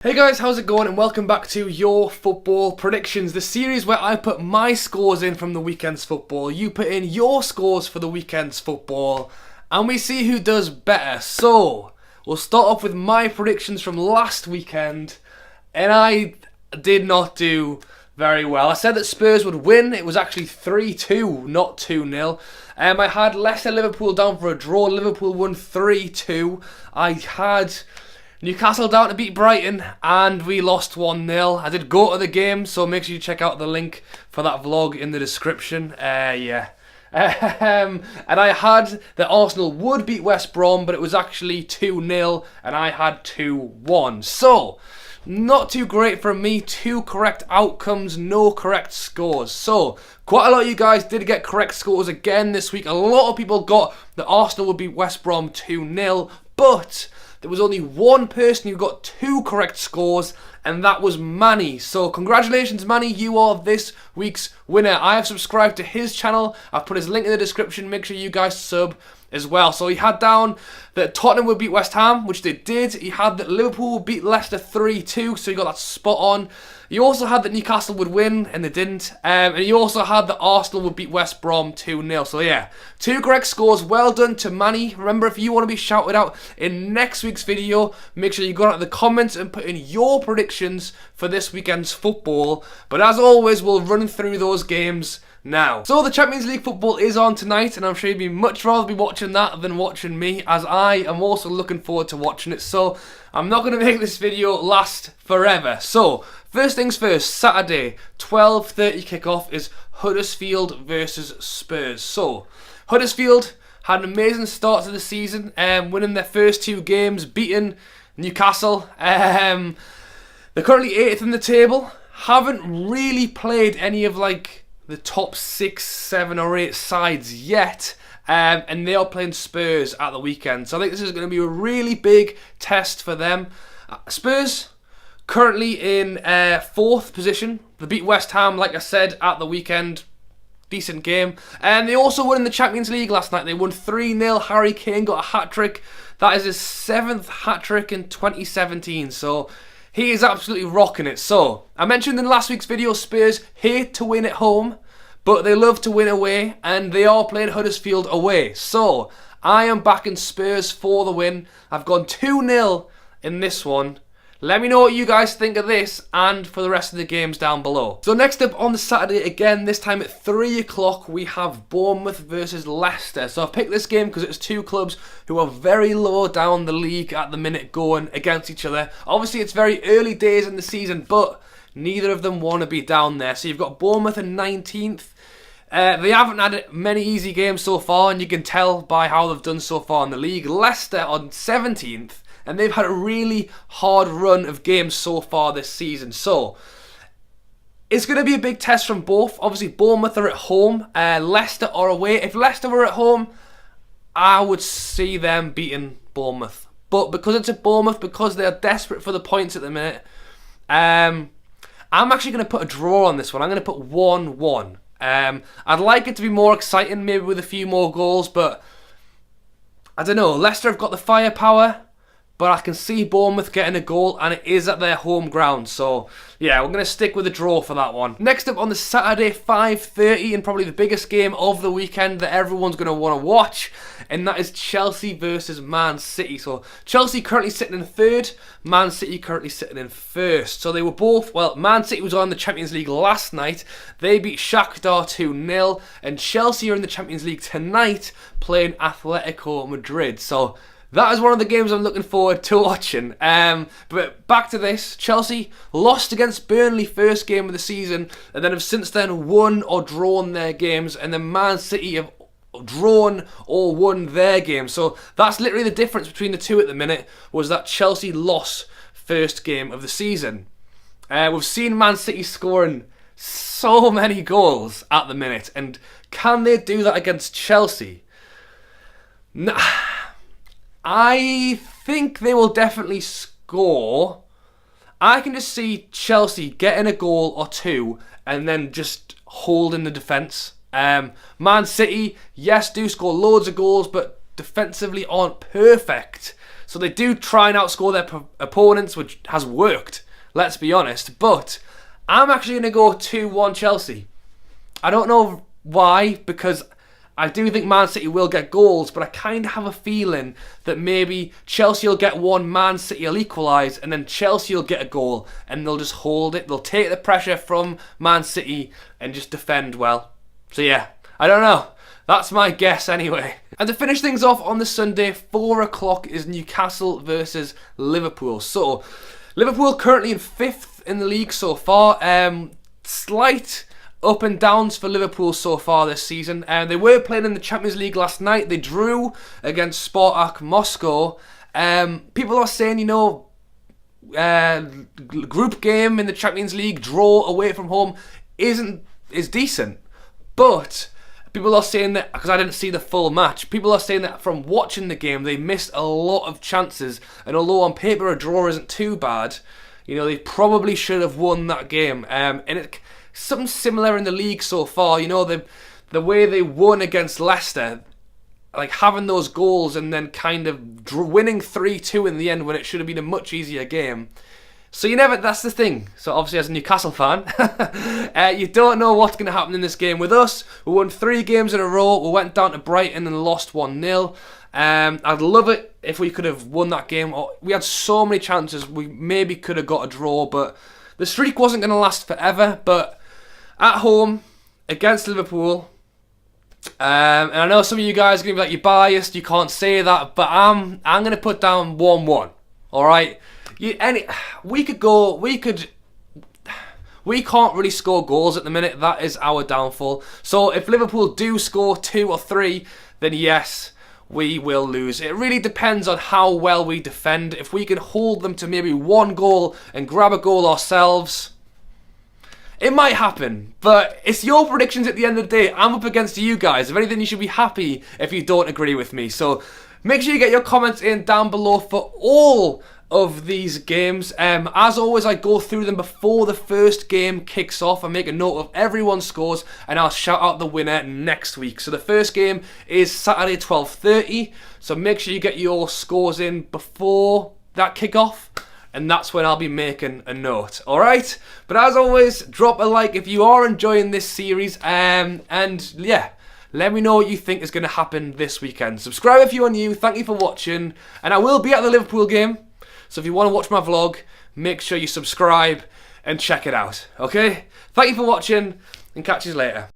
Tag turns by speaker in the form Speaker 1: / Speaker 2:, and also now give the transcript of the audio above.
Speaker 1: Hey guys, how's it going, and welcome back to Your Football Predictions, the series where I put my scores in from the weekend's football, you put in your scores for the weekend's football, and we see who does better. So, we'll start off with my predictions from last weekend, and I did not do very well. I said that Spurs would win. It was actually 3-2, not 2-0. I had Leicester Liverpool down for a draw. Liverpool won 3-2. I had Newcastle down to beat Brighton, and we lost 1-0. I did go to the game, so make sure you check out the link for that vlog in the description. And I had that Arsenal would beat West Brom, but it was actually 2-0, and I had 2-1. So, not too great from me. 2 correct outcomes, no correct scores. So, quite a lot of you guys did get correct scores again this week. A lot of people got that Arsenal would beat West Brom 2-0, but there was only one person who got 2 correct scores, and that was Manny. So congratulations, Manny, you are this week's winner. I have subscribed to his channel. I've put his link in the description. Make sure you guys sub as well. So he had down that Tottenham would beat West Ham, which they did. He had that Liverpool would beat Leicester 3-2, so he got that spot on. He also had that Newcastle would win, and they didn't. And he also had that Arsenal would beat West Brom 2-0. So yeah, 2 correct scores. Well done to Manny. Remember, if you want to be shouted out in next week's video, make sure you go out in the comments and put in your predictions for this weekend's football. But as always, we'll run through those games now. So the Champions League football is on tonight, and I'm sure you'd much rather be watching that than watching me, as I am also looking forward to watching it. So I'm not going to make this video last forever. So first things first, Saturday 12:30 kickoff is Huddersfield versus Spurs. So Huddersfield had an amazing start to the season, winning their first 2 games, beating Newcastle. They're currently 8th in the table. Haven't really played any of the top 6, 7 or 8 sides yet, and they are playing Spurs at the weekend. So I think this is going to be a really big test for them. Spurs currently in 4th position. They beat West Ham, like I said, at the weekend. Decent game. And they also won in the Champions League last night. They won 3-0. Harry Kane got a hat-trick. That is his 7th hat-trick in 2017. So he is absolutely rocking it. So, I mentioned in last week's video, Spurs hate to win at home, but they love to win away, and they are playing Huddersfield away. So, I am backing Spurs for the win. I've gone 2-0 in this one. Let me know what you guys think of this and for the rest of the games down below. So next up on the Saturday, again, this time at 3 o'clock, we have Bournemouth versus Leicester. So I've picked this game because it's 2 clubs who are very low down the league at the minute going against each other. Obviously, it's very early days in the season, but neither of them want to be down there. So you've got Bournemouth in 19th. They haven't had many easy games so far, and you can tell by how they've done so far in the league. Leicester on 17th. And they've had a really hard run of games so far this season. So, it's going to be a big test from both. Obviously, Bournemouth are at home. Leicester are away. If Leicester were at home, I would see them beating Bournemouth. But because it's at Bournemouth, because they are desperate for the points at the minute, I'm actually going to put a draw on this one. I'm going to put 1-1. I'd like it to be more exciting, maybe with a few more goals. But, I don't know. Leicester have got the firepower, but I can see Bournemouth getting a goal, and it is at their home ground. So, yeah, we're going to stick with a draw for that one. Next up on the Saturday, 5:30, and probably the biggest game of the weekend that everyone's going to want to watch, and that is Chelsea versus Man City. So, Chelsea currently sitting in 3rd, Man City currently sitting in 1st. So, they were both, well, Man City was on the Champions League last night. They beat Shakhtar 2-0, and Chelsea are in the Champions League tonight playing Atletico Madrid. So, that is one of the games I'm looking forward to watching. But back to this. Chelsea lost against Burnley first game of the season, and then have since then won or drawn their games, and then Man City have drawn or won their games. So that's literally the difference between the two at the minute, was that Chelsea lost first game of the season. We've seen Man City scoring so many goals at the minute, and can they do that against Chelsea? Nah. I think they will definitely score. I can just see Chelsea getting a goal or 2 and then just holding the defence. Man City, yes, do score loads of goals, but defensively aren't perfect. So they do try and outscore their opponents, which has worked, let's be honest. But I'm actually going to go 2-1 Chelsea. I don't know why, because I do think Man City will get goals, but I kind of have a feeling that maybe Chelsea will get one, Man City will equalise, and then Chelsea will get a goal, and they'll just hold it. They'll take the pressure from Man City and just defend well. So yeah, I don't know. That's my guess anyway. And to finish things off on the Sunday, 4 o'clock is Newcastle versus Liverpool. So, Liverpool currently in 5th in the league so far. Slight up and downs for Liverpool so far this season. They were playing in the Champions League last night. They drew against Spartak Moscow. People are saying, group game in the Champions League, draw away from home is decent. But people are saying that, because I didn't see the full match, people are saying that from watching the game, they missed a lot of chances. And although on paper a draw isn't too bad, they probably should have won that game. And something similar in the league so far. The way they won against Leicester, like having those goals and then kind of winning 3-2 in the end when it should have been a much easier game. So that's the thing. So obviously as a Newcastle fan, you don't know what's going to happen in this game. With us, we won 3 games in a row. We went down to Brighton and lost 1-0. I'd love it if we could have won that game. We had so many chances. We maybe could have got a draw, but the streak wasn't going to last forever. But at home against Liverpool, and I know some of you guys are going to be like, you're biased, you can't say that, but I'm going to put down 1-1. All right. We can't really score goals at the minute. That is our downfall. So if Liverpool do score 2 or 3, then yes, we will lose. It really depends on how well we defend. If we can hold them to maybe 1 goal and grab a goal ourselves, it might happen. But it's your predictions at the end of the day. I'm up against you guys. If anything, you should be happy if you don't agree with me. So make sure you get your comments in down below for all of these games. As always, I go through them before the first game kicks off. I make a note of everyone's scores and I'll shout out the winner next week. So the first game is Saturday 12:30. So make sure you get your scores in before that kickoff, and that's when I'll be making a note. Alright? But as always, drop a like if you are enjoying this series. And yeah, let me know what you think is going to happen this weekend. Subscribe if you are new. Thank you for watching. And I will be at the Liverpool game. So if you want to watch my vlog, make sure you subscribe and check it out. Okay? Thank you for watching and catch you later.